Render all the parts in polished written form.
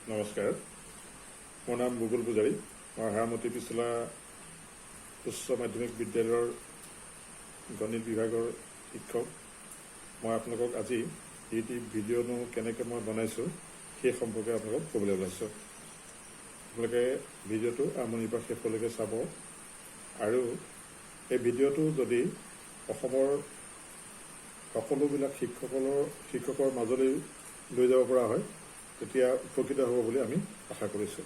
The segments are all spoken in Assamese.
নমস্কাৰ, মোৰ নাম বুবুল পূজাৰী। মই হাৰমতি পিছলা উচ্চ মাধ্যমিক বিদ্যালয়ৰ গণিত বিভাগৰ শিক্ষক। মই আপোনালোকক আজি ইউটিউব ভিডিঅ'নো কেনেকৈ মই বনাইছোঁ সেই সম্পৰ্কে আপোনালোকক ক'বলৈ ওলাইছোঁ। আপোনালোকে ভিডিঅ'টো আৰম্ভণিৰ পৰা শেষলৈকে চাব। আৰু এই ভিডিঅ'টো যদি অসমৰ সকলোবিলাক শিক্ষকৰ মাজলৈ লৈ যাব পৰা হয় তেতিয়া উপকৃত হ'ব বুলি আমি আশা কৰিছোঁ।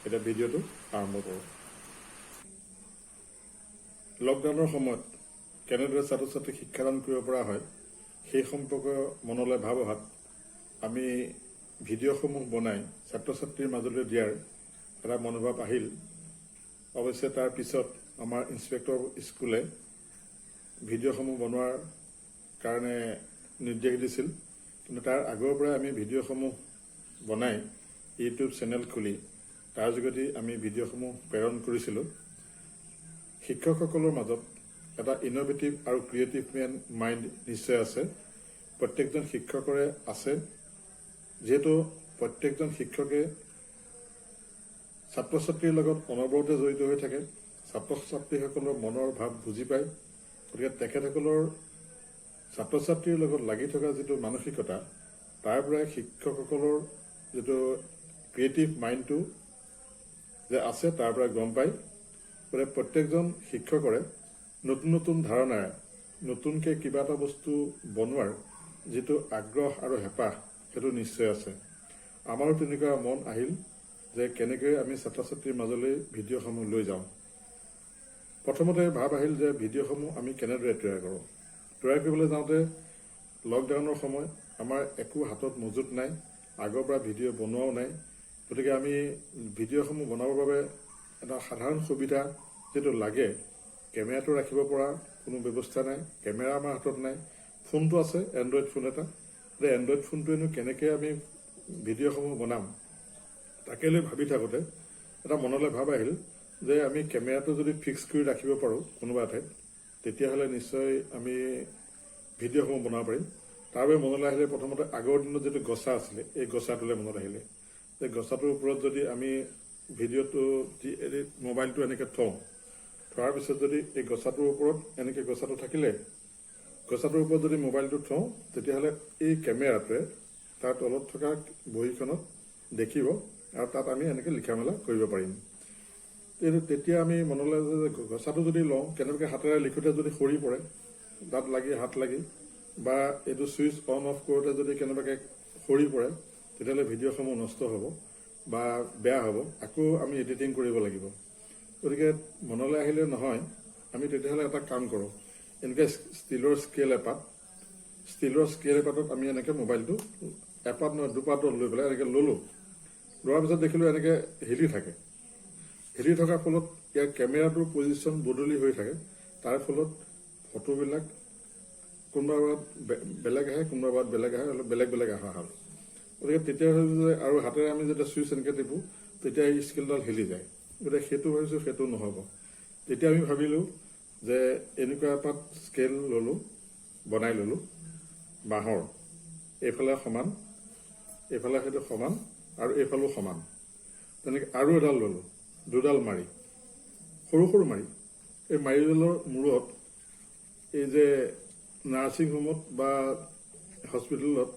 এতিয়া ভিডিঅ'টো আৰম্ভ কৰোঁ। লকডাউনৰ সময়ত কেনেদৰে ছাত্ৰ ছাত্ৰীক শিক্ষাদান কৰিব পৰা হয় সেই সম্পৰ্কে মনলৈ ভাৱ অহাত আমি ভিডিঅ'সমূহ বনাই ছাত্ৰ ছাত্ৰীৰ মাজলৈ দিয়াৰ এটা মনোভাৱ আহিল। অৱশ্যে তাৰ পিছত আমাৰ ইন্সপেক্টৰ স্কুলে ভিডিঅ'সমূহ বনোৱাৰ কাৰণে নিৰ্দেশ দিছিল, কিন্তু তাৰ আগৰ পৰাই আমি ভিডিঅ'সমূহ বনাই ইউটিউব চেনেল খুলি তাৰ যোগেদি আমি ভিডিঅ'সমূহ প্ৰেৰণ কৰিছিলোঁ। শিক্ষকসকলৰ মাজত এটা ইন'ভেটিভ আৰু ক্ৰিয়েটিভ মাইণ্ড নিশ্চয় আছে, প্ৰত্যেকজন শিক্ষকৰে আছে। যিহেতু প্ৰত্যেকজন শিক্ষকে ছাত্ৰ ছাত্ৰীৰ লগত অনবৰতে জড়িত হৈ থাকে, ছাত্ৰ ছাত্ৰীসকলৰ মনৰ ভাৱ বুজি পায়। গতিকে তেখেতসকলৰ ছাত্ৰ ছাত্ৰীৰ লগত লাগি থকা যিটো মানসিকতা, তাৰ পৰাই শিক্ষকসকলৰ যিটো ক্ৰিয়েটিভ মাইণ্ডটো যে আছে তাৰ পৰা গম পায়। গতিকে প্ৰত্যেকজন শিক্ষকৰে নতুন নতুন ধাৰণাৰে নতুনকৈ কিবা এটা বস্তু বনোৱাৰ যিটো আগ্ৰহ আৰু হেঁপাহ সেইটো নিশ্চয় আছে। আমাৰো তেনেকুৱা মন আহিল যে কেনেকৈ আমি ছাত্ৰ ছাত্ৰীৰ মাজলৈ ভিডিঅ'সমূহ লৈ যাওঁ। প্ৰথমতে ভাৱ আহিল যে ভিডিঅ'সমূহ আমি কেনেদৰে তৈয়াৰ কৰোঁ। তৈয়াৰ কৰিবলৈ যাওঁতে লকডাউনৰ সময়, আমাৰ একো হাতত মজুত নাই, আগৰ পৰা ভিডিঅ' বনোৱাও নাই। গতিকে আমি ভিডিঅ'সমূহ বনাবৰ বাবে এটা সাধাৰণ সুবিধা যিটো লাগে, কেমেৰাটো ৰাখিব পৰা কোনো ব্যৱস্থা নাই, কেমেৰা আমাৰ হাতত নাই। ফোনটো আছে, এণ্ড্ৰইড ফোন এটা। এণ্ড্ৰইড ফোনটোৱেনো কেনেকৈ আমি ভিডিঅ'সমূহ বনাম তাকে লৈ ভাবি থাকোঁতে এটা মনলৈ ভাৱ আহিল যে আমি কেমেৰাটো যদি ফিক্স কৰি ৰাখিব পাৰোঁ কোনোবা এঠাইত, তেতিয়াহ'লে নিশ্চয় আমি ভিডিঅ'সমূহ বনাব পাৰিম। তাৰ বাবে মনলৈ আহিলে প্ৰথমতে আগৰ দিনত যিটো গছা আছিলে, এই গছাটোলৈ মনত আহিলে যে গছাটোৰ ওপৰত যদি আমি ভিডিঅ'টো মোবাইলটো এনেকৈ থোৱাৰ পিছত যদি এই গছাটোৰ ওপৰত এনেকৈ গছাটো থাকিলে, গছাটোৰ ওপৰত যদি মোবাইলটো থওঁ, তেতিয়াহ'লে এই কেমেৰাটোৱে তাৰ তলত থকা বহীখনত দেখিব আৰু তাত আমি এনেকৈ লিখা মেলা কৰিব পাৰিম। তেতিয়া আমি মনলৈ যে গছাটো যদি লওঁ, কেনেবাকৈ হাতেৰে লিখোঁতে যদি সৰি পৰে, দাঁত লাগি হাত লাগি বা এইটো ছুইচ অন অফ কৰোঁতে যদি কেনেবাকৈ সৰি পৰে, তেতিয়াহ'লে ভিডিঅ'সমূহ নষ্ট হ'ব বা বেয়া হ'ব, আকৌ আমি এডিটিং কৰিব লাগিব। গতিকে মনলৈ আহিলে নহয়, আমি তেতিয়াহ'লে এটা কাম কৰোঁ, এনেকৈ ষ্টীলৰ স্কেল এপাতত আমি এনেকৈ মোবাইলটো এপাত নহয় দুপাতত লৈ পেলাই এনেকৈ ল'লোঁ। লোৱাৰ পিছত দেখিলোঁ এনেকৈ হিলি থাকে। হিলি থকাৰ ফলত ইয়াৰ কেমেৰাটোৰ পজিশ্যন বদলি হৈ থাকে। তাৰ ফলত ফটোবিলাক কোনোবা বাৰত বেলেগ আহে, কোনোবা বাৰত বেলেগ আহে, অলপ বেলেগ বেলেগ অহা হ'ল। গতিকে তেতিয়া ভাবিছোঁ যে আৰু হাতেৰে আমি যেতিয়া ছুইচ এনেকৈ টিপোঁ তেতিয়া এই স্কেলডাল হিলি যায়। গতিকে সেইটো ভাবিছোঁ সেইটো নহ'ব। তেতিয়া আমি ভাবিলোঁ যে এনেকুৱা এপাত স্কেল বনাই ল'লোঁ বাঁহৰ, এইফালে সমান, এইফালে সেইটো সমান আৰু এইফালেও সমান। তেনেকৈ আৰু এডাল ল'লোঁ, দুডাল মাৰি, সৰু সৰু মাৰি। এই মাৰিডালৰ মূৰত এই যে নাৰ্ছিং হোমত বা হস্পিটেলত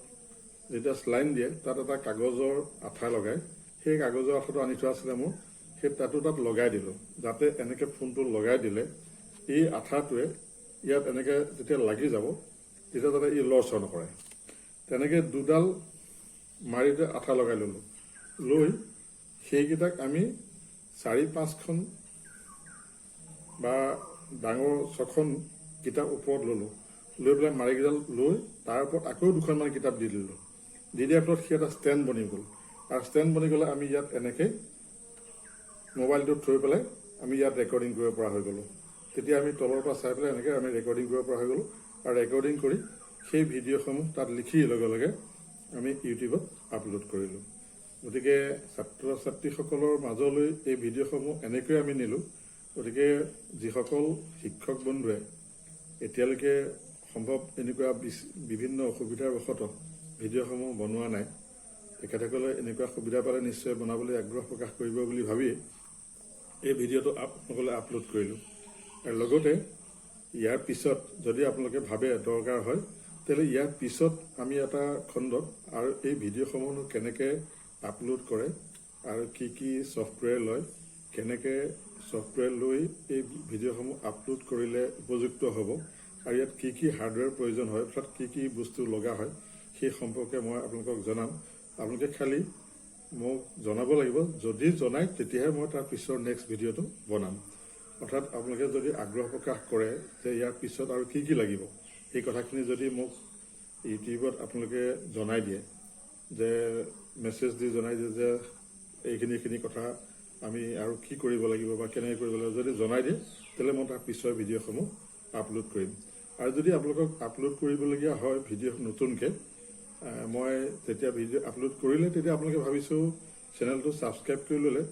যেতিয়া স্লাইন দিয়ে, তাত এটা কাগজৰ আঠা লগাই, সেই কাগজৰ আঠাটো আনি থোৱা আছিলে মোৰ, সেই তাত লগাই দিলোঁ, যাতে এনেকৈ ফোনটো লগাই দিলে এই আঠাটোৱে ইয়াত এনেকৈ যেতিয়া লাগি যাব তেতিয়া যাতে ই লৰচৰ নকৰে। তেনেকৈ দুডাল মাৰিতে আঠা লগাই ল'লোঁ। লৈ সেইকেইটাক আমি 4-5খন বা ডাঙৰ 6খন কিতাপ ওপৰত ল'লোঁ। লৈ পেলাই মাৰিকেইডাল লৈ তাৰ ওপৰত আকৌ 2খনমান কিতাপ দি দিলোঁ। দি দিয়াৰ ফলত সি এটা ষ্টেণ্ড বনি গ'ল। আৰু ষ্টেণ্ড বনি গ'লে আমি ইয়াত এনেকৈ মোবাইলটো থৈ পেলাই আমি ইয়াত ৰেকৰ্ডিং কৰিব পৰা হৈ গ'লোঁ। তেতিয়া আমি তলৰ পৰা চাই পেলাই এনেকৈ আমি ৰেকৰ্ডিং কৰিব পৰা হৈ গ'লোঁ। আৰু ৰেকৰ্ডিং কৰি সেই ভিডিঅ'সমূহ তাত লিখি লগে লগে আমি ইউটিউবত আপলোড কৰিলোঁ। গতিকে ছাত্ৰ ছাত্ৰীসকলৰ মাজলৈ এই ভিডিঅ'সমূহ এনেকৈ আমি নিলোঁ। গতিকে যিসকল শিক্ষক বন্ধুৱে এতিয়ালৈকে সম্ভৱ এনেকুৱা বিভিন্ন অসুবিধাৰ বশতঃ ভিডিঅ'সমূহ বনোৱা নাই, তেখেতসকলে এনেকুৱা সুবিধা পালে নিশ্চয় বনাবলৈ আগ্ৰহ প্ৰকাশ কৰিব বুলি ভাবি এই ভিডিঅ'টো আপোনালোকলৈ আপলোড কৰিলোঁ। আৰু লগতে ইয়াৰ পিছত যদি আপোনালোকে ভাবে দৰকাৰ হয় তেতিয়াহ'লে ইয়াৰ পিছত আমি এটা খণ্ডত আৰু এই ভিডিঅ'সমূহনো কেনেকৈ আপলোড কৰে আৰু কি কি ছফ্টৱেৰ লয়, কেনেকৈ ছফ্টৱেৰ লৈ এই ভিডিঅ'সমূহ আপলোড কৰিলে উপযুক্ত হ'ব আৰু ইয়াত কি কি হাৰ্ডৱেৰ প্ৰয়োজন হয়, অৰ্থাৎ কি কি বস্তু লগা হয়, সেই সম্পৰ্কে মই আপোনালোকক জনাম। আপোনালোকে খালি মোক জনাব লাগিব, যদি জনায় তেতিয়াহে মই তাৰ পিছৰ নেক্সট ভিডিঅ'টো বনাম। অৰ্থাৎ আপোনালোকে যদি আগ্ৰহ প্ৰকাশ কৰে যে ইয়াৰ পিছত আৰু কি কি লাগিব, এই কথাখিনি যদি মোক ইউটিউবত আপোনালোকে জনাই দিয়ে, যে মেছেজ দি জনাই দিয়ে যে এইখিনি কথা আমি আৰু কি কৰিব লাগিব বা কেনেকৈ কৰিব লাগিব, যদি জনাই দিয়ে তেতিয়াহ'লে মই তাৰ পিছৰ ভিডিঅ'সমূহ আপলোড কৰিম। আৰু যদি আপোনালোকক আপলোড কৰিবলগীয়া হয় ভিডিঅ' নতুনকৈ, মই যেতিয়া ভিডিঅ' আপলোড কৰিলে তেতিয়া আপোনালোকে ভাবিছোঁ চেনেলটো ছাবস্ক্ৰাইব কৰি ল'লে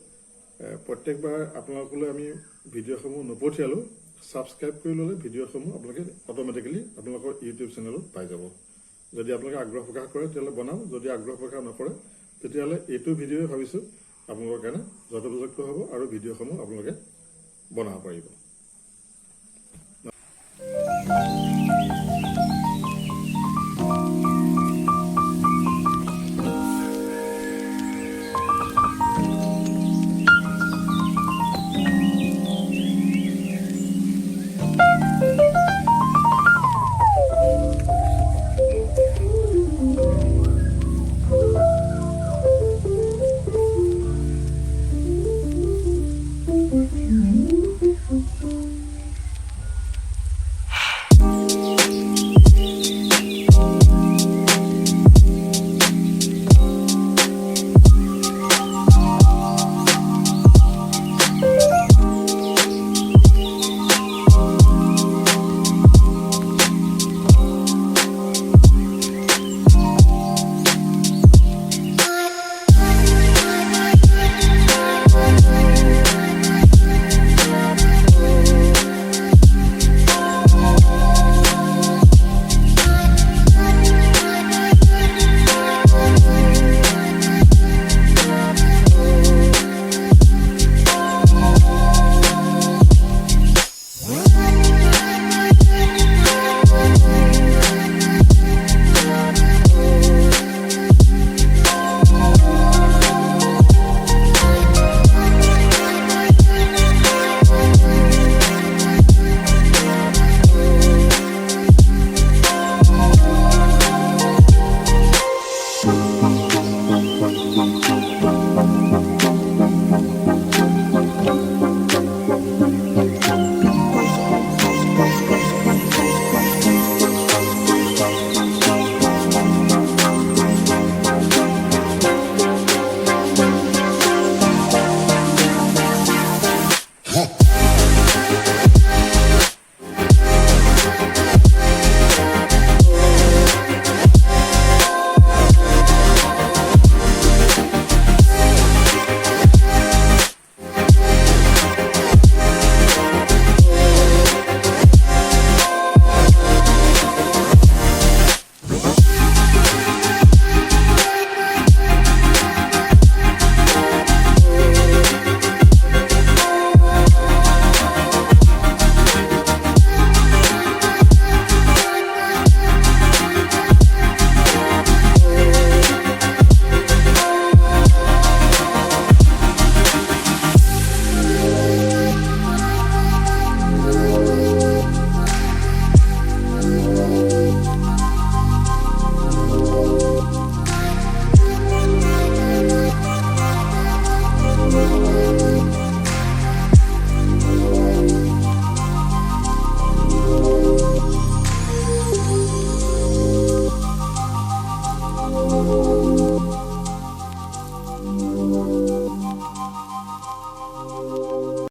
প্ৰত্যেকবাৰ আপোনালোকলৈ আমি ভিডিঅ'সমূহ নপঠিয়ালোঁ, ছাবস্ক্ৰাইব কৰি ল'লে ভিডিঅ'সমূহ আপোনালোকে অট'মেটিকেলি আপোনালোকৰ ইউটিউব চেনেলত পাই যাব। যদি আপোনালোকে আগ্ৰহ প্ৰকাশ কৰে তেতিয়াহ'লে বনাম, যদি আগ্ৰহ প্ৰকাশ নকৰে তেতিয়াহ'লে এইটো ভিডিঅ'ই ভাবিছোঁ আপোনালোকৰ কাৰণে যথোপযুক্ত হ'ব আৰু ভিডিঅ'সমূহ আপোনালোকে বনাব পাৰিব।